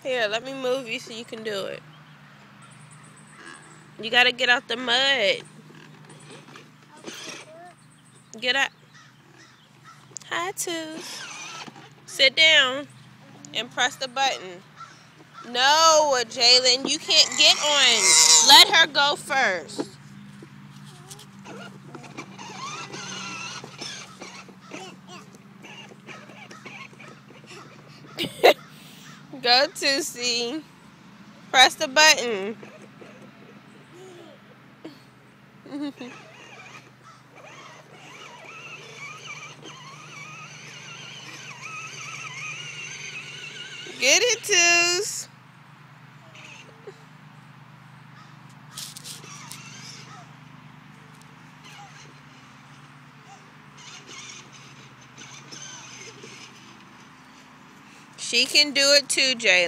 Here, let me move you so you can do it. You gotta get out the mud. Get up. Hi, Tooth. Sit down and press the button. No, Jalen, you can't get on. Let her go first. Go, Tootsie. Press the button. Get it, Tooth. She can do it too, Jalen.